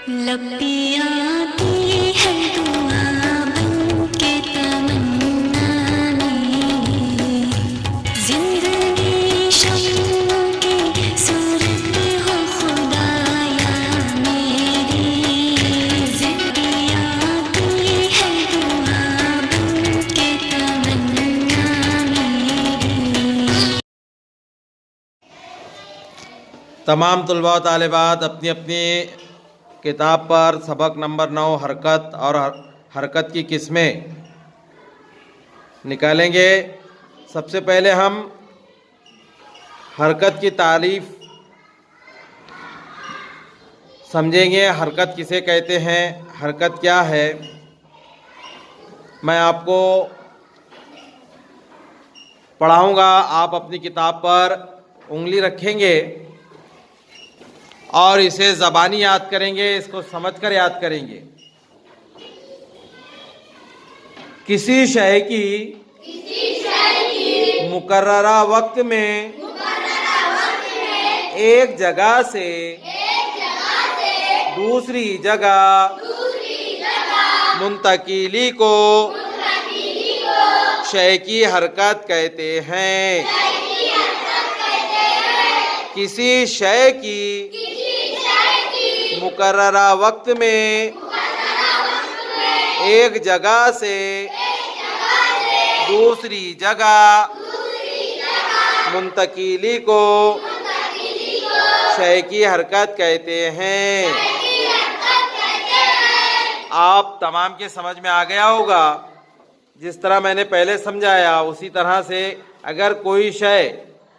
लपटी आती है दुआ बनके तमन्ना मेरी, जिंदगी शम्मों की सूरत हो खुदाया मेरी, जिंदगी आती है दुआ बनके तमन्ना मेरी। तमाम तलबा व तालिबात अपनी अपनी किताब पर सबक नंबर 9 हरकत और हरकत की किस्में निकालेंगे। सबसे पहले हम हरकत की तारीफ समझेंगे। हरकत किसे कहते हैं, हरकत क्या है। मैं आपको पढ़ाऊंगा, आप अपनी किताब पर उंगली रखेंगे और इसे ज़बानी याद करेंगे, इसको समझकर याद करेंगे। किसी शय की मुकर्ररा वक्त में एक जगह से दूसरी जगह मुंतकिली को शय की हरकत कहते हैं। किसी शय की मुकर्ररा वक्त में एक जगह से दूसरी जगह मुंतकिली को शय की हरकत कहते हैं। आप तमाम के समझ में आ गया होगा। जिस तरह मैंने पहले समझाया उसी तरह से अगर कोई शय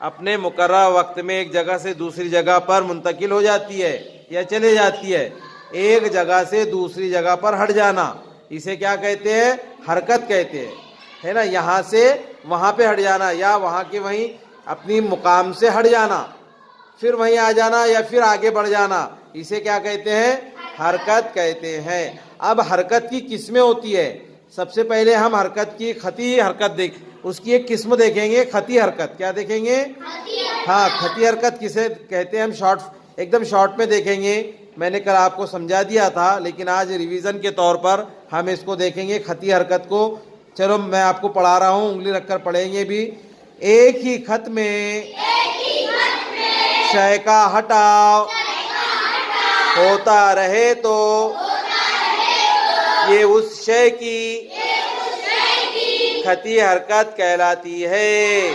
अपने मुकर्रर वक्त में एक जगह से दूसरी जगह पर मुंतकिल हो जाती है या चले जाती है, एक जगह से दूसरी जगह पर हट जाना, इसे क्या कहते हैं, हरकत कहते हैं, है ना। यहाँ से वहाँ पे हट जाना या वहाँ के वहीं अपनी मुकाम से हट जाना, फिर वहीं आ जाना या फिर आगे बढ़ जाना, इसे क्या कहते हैं, हरकत कहते हैं। अब हरकत की किस्में होती है। सबसे पहले हम हरकत की खती हरकत उसकी एक किस्म देखेंगे, खती हरकत। क्या देखेंगे, हाँ, खती हरकत किसे कहते हैं हम एकदम शॉर्ट में देखेंगे। मैंने कल आपको समझा दिया था, लेकिन आज रिवीजन के तौर पर हम इसको देखेंगे खती हरकत को। चलो मैं आपको पढ़ा रहा हूँ, उंगली रखकर पढ़ेंगे भी। एक ही खत में शय का हटाव होता रहे तो ये उस शय की खती हरकत कहलाती है।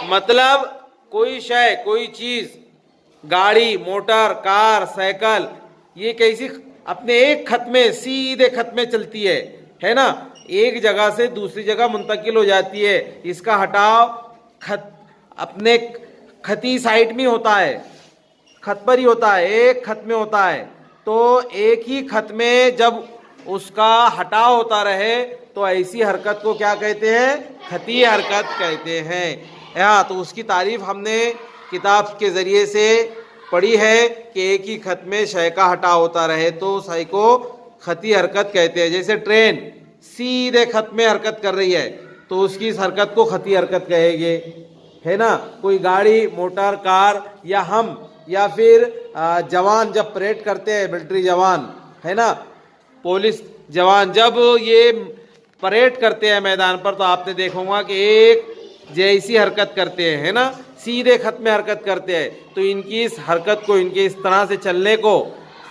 मतलब कोई शय, कोई चीज, गाड़ी, मोटर, कार, साइकिल, ये कैसी अपने एक खत में, सीधे खत में चलती है ना, एक जगह से दूसरी जगह मुंतकिल हो जाती है। इसका हटाव खत अपने खती साइड में होता है, खत पर ही होता है, एक खत में होता है। तो एक ही खत में जब उसका हटाव होता रहे तो ऐसी हरकत को क्या कहते हैं, खती हरकत कहते हैं। हाँ, तो उसकी तारीफ हमने किताब के ज़रिए से पढ़ी है कि एक ही खत में शय का हटाव होता रहे तो शय को खती हरकत कहते हैं। जैसे ट्रेन सीधे खत में हरकत कर रही है तो उसकी इस हरकत को खती हरकत कहेंगे, है ना। कोई गाड़ी, मोटर, कार या हम या फिर जवान जब परेड करते हैं, मिलिट्री जवान, है ना, पुलिस जवान जब ये परेड करते हैं मैदान पर, तो आपने देखा होगा कि एक जैसी हरकत करते हैं, है ना, सीधे खत में हरकत करते हैं। तो इनकी इस हरकत को, इनके इस तरह से चलने को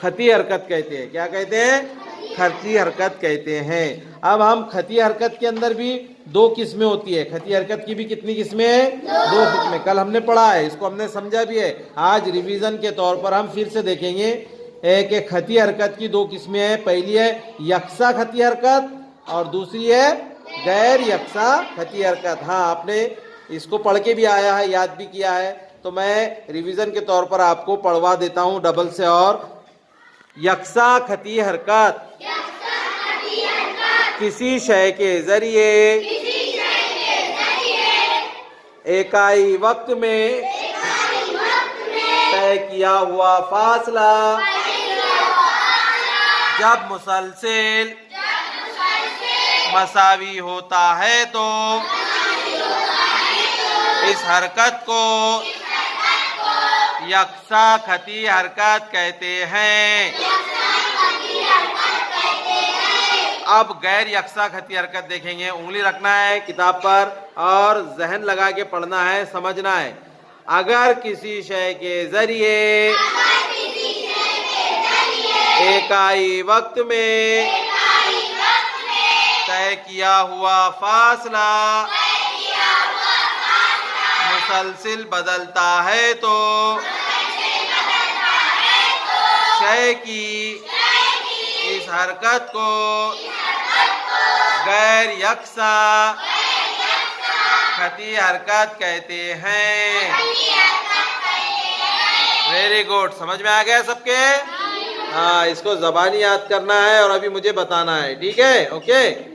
खती हरकत कहते हैं। क्या कहते हैं, खती हरकत कहते हैं। अब हम खती हरकत के अंदर भी दो किस्में होती है। खती हरकत की भी कितनी किस्में हैं, दो किस्में। कल हमने पढ़ा है, इसको हमने समझा भी है। आज रिवीजन के तौर पर हम फिर से देखेंगे कि खती हरकत की दो किस्में हैं। पहली है यकसा खती हरकत और दूसरी है गैर यकसा खती हरकत। हाँ, आपने इसको पढ़ के भी आया है, याद भी किया है, तो मैं रिवीजन के तौर पर आपको पढ़वा देता हूँ डबल से। और यकसा खती हरकत किसी शय के जरिए एकाई वक्त में तय किया हुआ फासला जब मुसलसल मसावी होता है तो इस हरकत को यकसा खती हरकत कहते हैं। अब गैर यकसा खती हरकत देखेंगे। उंगली रखना है किताब पर और जहन लगा के पढ़ना है, समझना है। अगर किसी शय के जरिए एकाई वक्त में तय किया हुआ फासला मुसलसिल बदलता है तो शय की इस हरकत को गैर यकसा खती हरकत कहते हैं। वेरी गुड, समझ में आ गया सबके? हाँ, इसको ज़बानी याद करना है और अभी मुझे बताना है, ठीक है? ओके।